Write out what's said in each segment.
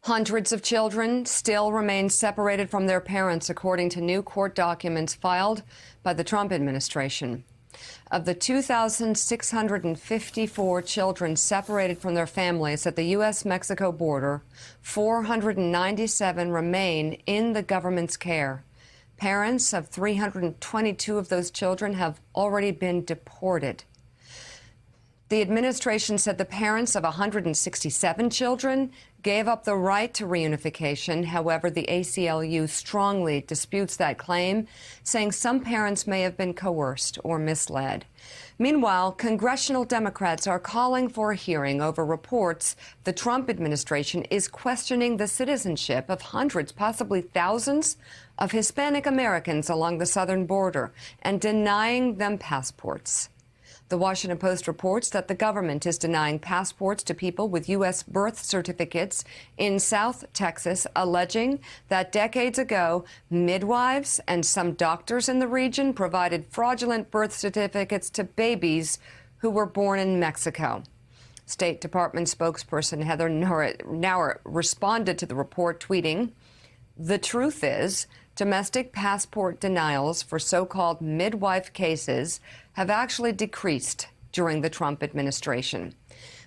Hundreds of children still remain separated from their parents, according to new court documents filed by the Trump administration. Of the 2,654 children separated from their families at the U.S.-Mexico border, 497 remain in the government's care. Parents of 322 of those children have already been deported. The administration said the parents of 167 children gave up the right to reunification. However, the ACLU strongly disputes that claim, saying some parents may have been coerced or misled. Meanwhile, congressional Democrats are calling for a hearing over reports the Trump administration is questioning the citizenship of hundreds, possibly thousands, of Hispanic Americans along the southern border and denying them passports. The Washington Post reports that the government is denying passports to people with U.S. birth certificates in South Texas, alleging that decades ago, midwives and some doctors in the region provided fraudulent birth certificates to babies who were born in Mexico. State Department spokesperson Heather Nauert responded to the report, tweeting, "The truth is, domestic passport denials for so-called midwife cases have actually decreased during the Trump administration."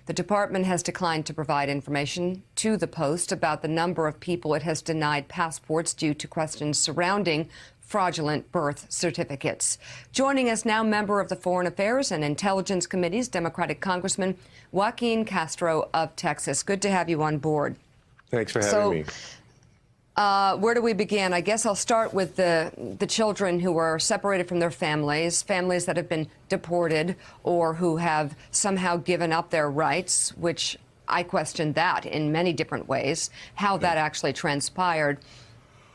The department has declined to provide information to the Post about the number of people it has denied passports due to questions surrounding fraudulent birth certificates. Joining us now, member of the Foreign Affairs and Intelligence Committees, Democratic Congressman Joaquin Castro of Texas. Good to have you on board. Thanks for having me. Where do we begin? I guess I'll start with the children who are separated from their families that have been deported or who have somehow given up their rights, which I question that in many different ways, how that actually transpired.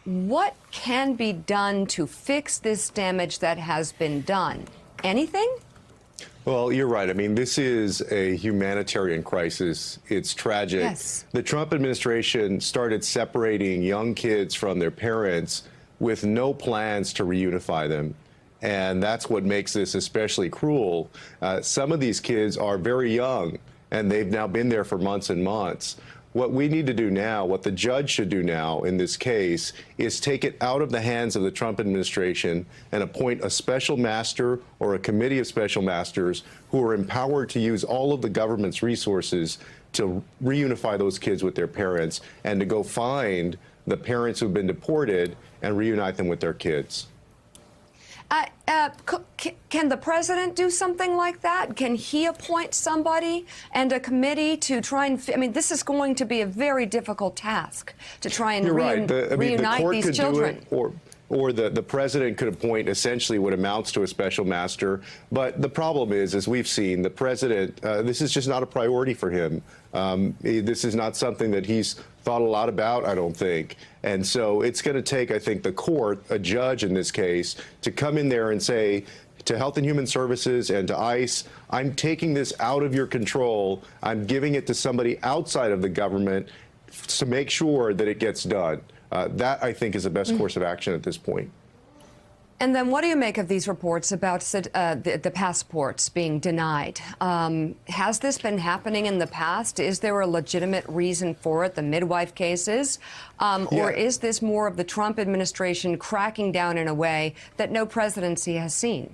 What can be done to fix this damage that has been done? Anything? Well, you're right. I mean, this is a humanitarian crisis. It's tragic. Yes. The Trump administration started separating young kids from their parents with no plans to reunify them. And that's what makes this especially cruel. Some of these kids are very young, and they've now been there for months and months. What we need to do now, what the judge should do now in this case, is take it out of the hands of the Trump administration and appoint a special master or a committee of special masters who are empowered to use all of the government's resources to reunify those kids with their parents and to go find the parents who've been deported and reunite them with their kids. Can the president do something like that? Can he appoint somebody and a committee to try and, I mean, this is going to be a very difficult task to try and reunite these children. Or the president could appoint essentially what amounts to a special master. But the problem is, as we've seen, the president, this is just not a priority for him. This is not something that he's thought a lot about, I don't think. And so it's going to take, I think, the court, a judge in this case, to come in there and say to Health and Human Services and to ICE, I'm taking this out of your control. I'm giving it to somebody outside of the government to make sure that it gets done. That, I think, is the best course of action at this point. And then what do you make of these reports about the passports being denied? Has this been happening in the past? Is there a legitimate reason for it, the midwife cases? Or is this more of the Trump administration cracking down in a way that no presidency has seen?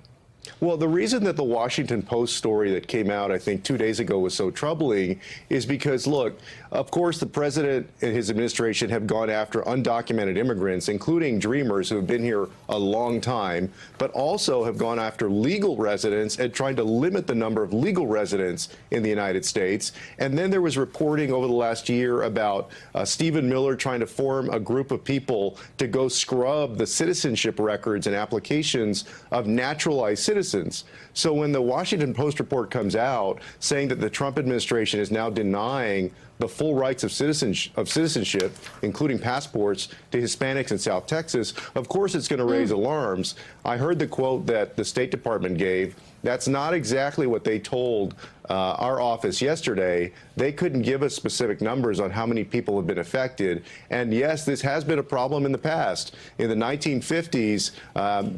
Well, the reason that the Washington Post story that came out, I think, 2 days ago was so troubling is because, look, of course, the president and his administration have gone after undocumented immigrants, including dreamers who have been here a long time, but also have gone after legal residents and trying to limit the number of legal residents in the United States. And then there was reporting over the last year about Stephen Miller trying to form a group of people to go scrub the citizenship records and applications of naturalized citizens. So when the Washington Post report comes out saying that the Trump administration is now denying the full rights of citizenship, including passports, to Hispanics in South Texas, of course it's going to raise alarms. I heard the quote that the State Department gave That's not exactly what they told our office yesterday. They couldn't give us specific numbers on how many people have been affected. And yes, this has been a problem in the past. In the 1950s,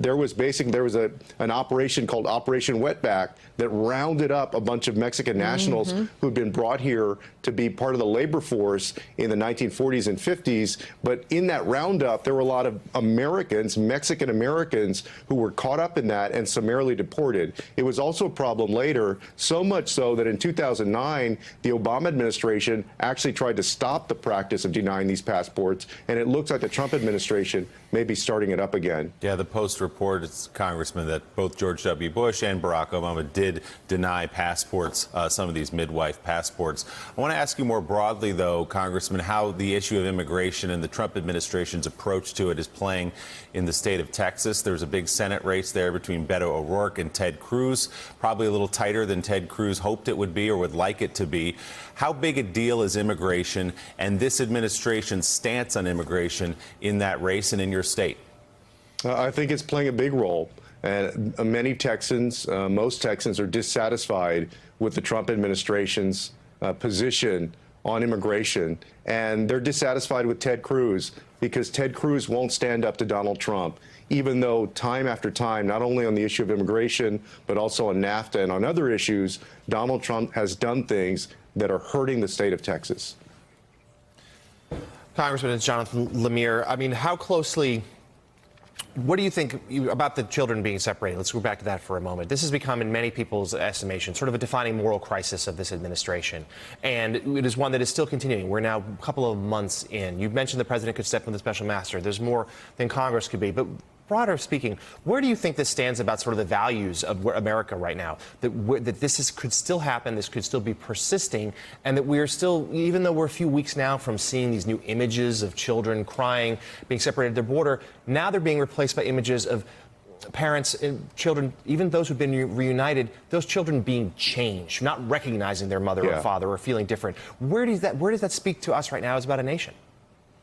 there was an operation called Operation Wetback that rounded up a bunch of Mexican nationals who had been brought here to be part of the labor force in the 1940s and 50s. But in that roundup, there were a lot of Americans, Mexican Americans, who were caught up in that and summarily deported. It was also a problem later, so much so that in 2009, the Obama administration actually tried to stop the practice of denying these passports, and it looks like the Trump administration may be starting it up again. Yeah, the Post reports, Congressman, that both George W. Bush and Barack Obama did deny passports, some of these midwife passports. I want to ask you more broadly, though, Congressman, how the issue of immigration and the Trump administration's approach to it is playing in the state of Texas. There's a big Senate race there between Beto O'Rourke and Ted Cruz, probably a little tighter than Ted Cruz hoped it would be or would like it to be. How big a deal is immigration and this administration's stance on immigration in that race and in your state? I think it's playing a big role. And many Texans, most Texans, are dissatisfied with the Trump administration's position on immigration. And they're dissatisfied with Ted Cruz because Ted Cruz won't stand up to Donald Trump, even though time after time, not only on the issue of immigration, but also on NAFTA and on other issues, Donald Trump has done things that are hurting the state of Texas. Congressman, it's Jonathan Lemire. I mean, how closely, what do you think about the children being separated? Let's go back to that for a moment. This has become, in many people's estimation, sort of a defining moral crisis of this administration. And it is one that is still continuing. We're now a couple of months in. You've mentioned the president could step in the special master. There's more than Congress could be. But broader speaking, where do you think this stands about sort of the values of America right now? That this could still happen, this could still be persisting, and that we are still, even though we're a few weeks now from seeing these new images of children crying, being separated at their border, now they're being replaced by images of parents and children, even those who've been reunited, those children being changed, not recognizing their mother or father or feeling different. Where does that speak to us right now as about a nation?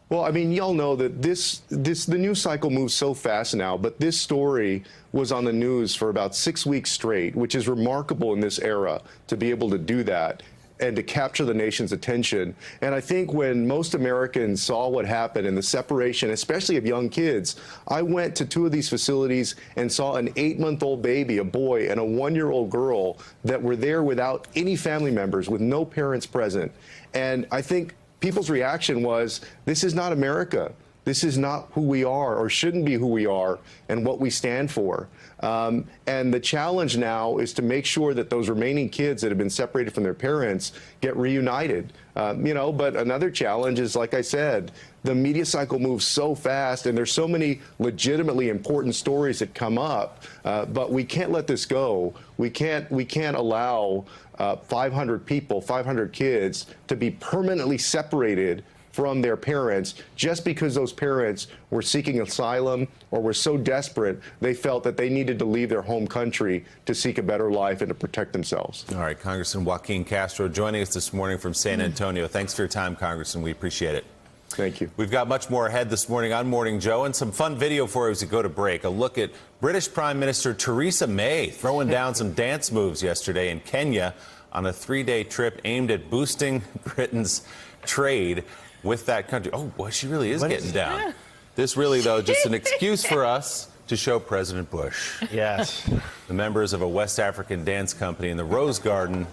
Well, I mean, y'all know that the news cycle moves so fast now, but this story was on the news for about 6 weeks straight, which is remarkable in this era to be able to do that and to capture the nation's attention. And I think when most Americans saw what happened and the separation, especially of young kids, I went to two of these facilities and saw an 8-month-old baby, a boy, and a 1-year-old girl that were there without any family members, with no parents present. And I think people's reaction was, this is not America. This is not who we are, or shouldn't be who we are and what we stand for. And the challenge now is to make sure that those remaining kids that have been separated from their parents get reunited. But another challenge is, like I said, the media cycle moves so fast and there's so many legitimately important stories that come up, but we can't let this go. We can't allow 500 people, 500 kids to be permanently separated from their parents just because those parents were seeking asylum or were so desperate they felt that they needed to leave their home country to seek a better life and to protect themselves. All right, Congressman Joaquin Castro joining us this morning from San Antonio. Thanks for your time, Congressman. We appreciate it. Thank you. We've got much more ahead this morning on Morning Joe, and some fun video for you as we go to break. A look at British Prime Minister Theresa May throwing down some dance moves yesterday in Kenya on a 3-day trip aimed at boosting Britain's trade with that country. Oh, boy, she really is getting down. This really, though, just an excuse for us to show President Bush. Yes. The members of a West African dance company in the Rose Garden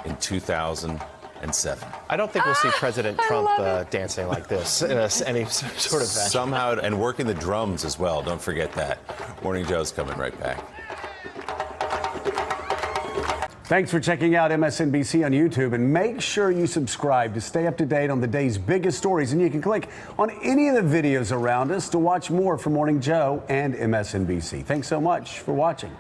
in 2007. I don't think we'll see President Trump dancing like this in any sort of fashion. Somehow, and working the drums as well. Don't forget that. Morning Joe's coming right back. Thanks for checking out MSNBC on YouTube, and make sure you subscribe to stay up to date on the day's biggest stories. And you can click on any of the videos around us to watch more from Morning Joe and MSNBC. Thanks so much for watching.